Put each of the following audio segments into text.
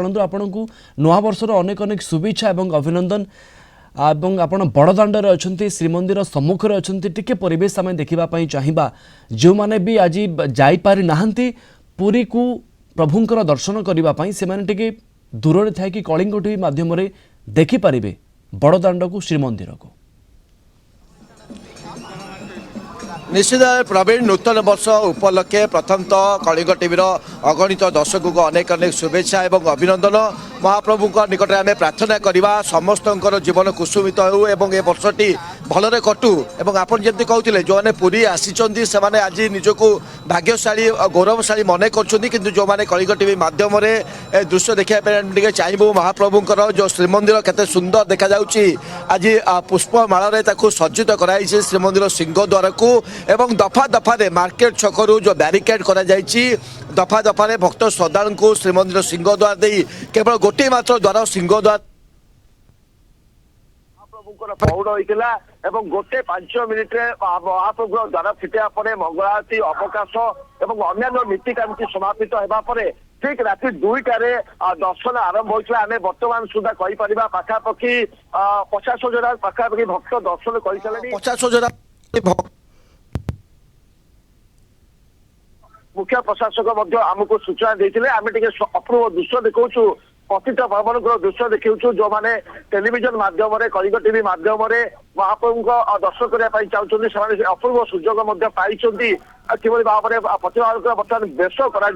शैलेन्द्र आपण को नवा वर्षर अनेक अनेक शुभेच्छा और अभिनंदन एवं आपण बड़दाण्ड अच्छा श्रीमंदिर सम्मुखें अच्छा टिके परिवेश आम देखापी चाहिए जो मैंने भी आज जापारी ना पुरी को प्रभुंर दर्शन करने से दूर थे कि कलिंग टीवी मध्यम देखिपारे बड़दाण्ड को श्रीमंदिर को। निश्चित प्रवीण नूतन वर्ष उपलक्षे प्रथम तो कलिंग टीवी अगणित दर्शक को अनेक अनेक शुभेच्छा और अभिनंदन महाप्रभु निकट में प्रार्थना करवा समस्त जीवन कुसुमित हो एवं ए वर्षटी भलरे कटू एवं आपन जमी कहते जो मैंने पुरी आसी से आज निजक भाग्यशाली और गौरवशाली मन कर जो मैंने कलिंग टीवी मध्यम दृश्य देखा चाहिए महाप्रभुंर जो श्रीमंदिर केते सुंदर देखा आज पुष्पमाल सज्जित कराई श्रीमंदिर सिंहद्वार को एवं दफा दफा मार्केट छकरू जो बैरिकेड करा दफा दफा भक्त श्रद्धालु को श्रीमंदिर सिंहद्वार दे केवल गोटे मात्र द्वार सिंहद्वार पौड़ होता एवं गोटे 5 मिनिट महाप्रभु द्वार फिटा पर मंगल आरती अवकाश एवं अन्य नीतिकांति समापित होगा ठीक राति 2टार दर्शन आरंभ होता आम बर्तमान सुधा कहीपर पाखापाखि 50,000 पाखापाखि भक्त दर्शन कर 50,000 मुख्य प्रशासक आमको सूचना देते आम टे अपूर्व दृश्य देखा पतित भवन दृश्य देखा जो मैंने टेलीविजन माध्यम कलिंग टीवी माध्यम महाप्रभु को दर्शन करने चाहते से अपूर्व सुजोग पाई कि भाव में प्रतिभा बर्तमान बेश कर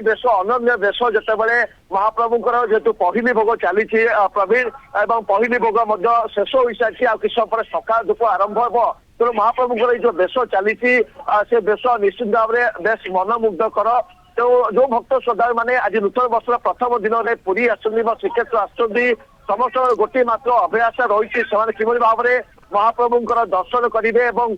बेश अनन्य बेश जिते बड़े महाप्रभुंर जेहेतु पहली भोग चली प्रवीण और पहली भोग शेष हो सारी आ किस समय सकाल धूप आरंभ हो तेणु महाप्रभुंर जो बेश चली से बेश निश्चित भाव में बेश मनमुग्धकर तो जो भक्त श्रद्धा मैंने आज नूतन वर्ष प्रथम दिन में पुरी श्रीक्षेत्र आसुच्च समस्त गोटे मात्र अभ्यास रही कि भाव में महाप्रभुंर दर्शन करेंगे और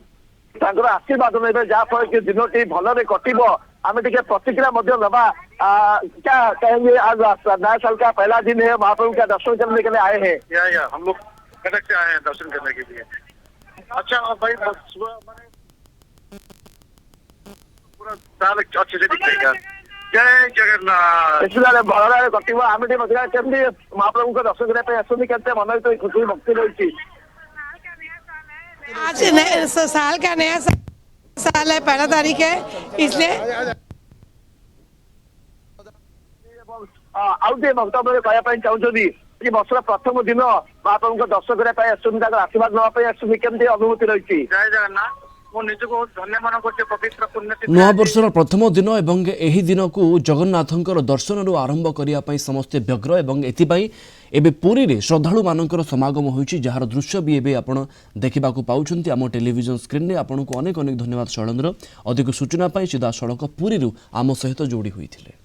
आशीर्वाद ने जहाँफल कि दिन भलरे कटो आम टे प्रतिक्रिया नवा क्या कहेंगे आज नया साल का पहला दिन है महाप्रभु का दर्शन करने के लिए आए हैं या हम लोग कटक से आए हैं दर्शन करने के लिए। अच्छा भाई सुबह पूरा साल अच्छे से दिखेगा। जय जगन्नाथ भलरे कटो आम केमती महाप्रभु का दर्शन करने आसुँच के मन तो खुशी भक्ति रही आज साल का नया साल है 1 तारीख है इसलिए आउटे वक्तव्य कहना चाहते वर्ष प्रथम दिन महाप्रभु को दर्शन करने आशीर्वाद नापी केमती अनुभूति रही। जय जगन्नाथ नवा वर्षर प्रथम दिन एवं एही दिन को जगन्नाथंकर दर्शन आरंभ करने समस्ते व्यग्र एवं एथिपाई एबे पुरी रे श्रद्धालु मानकर समागम होइछि जार दृश्य भी एबे आपण देखिबा को पाउछन्ति आम टेलीविजन स्क्रीन रे आपण को अनेक अनेक धन्यवाद शैलेन्द्र अधिक सूचना पाई सीधा सड़क पुरी आम सहित जोड़ी होइथिले।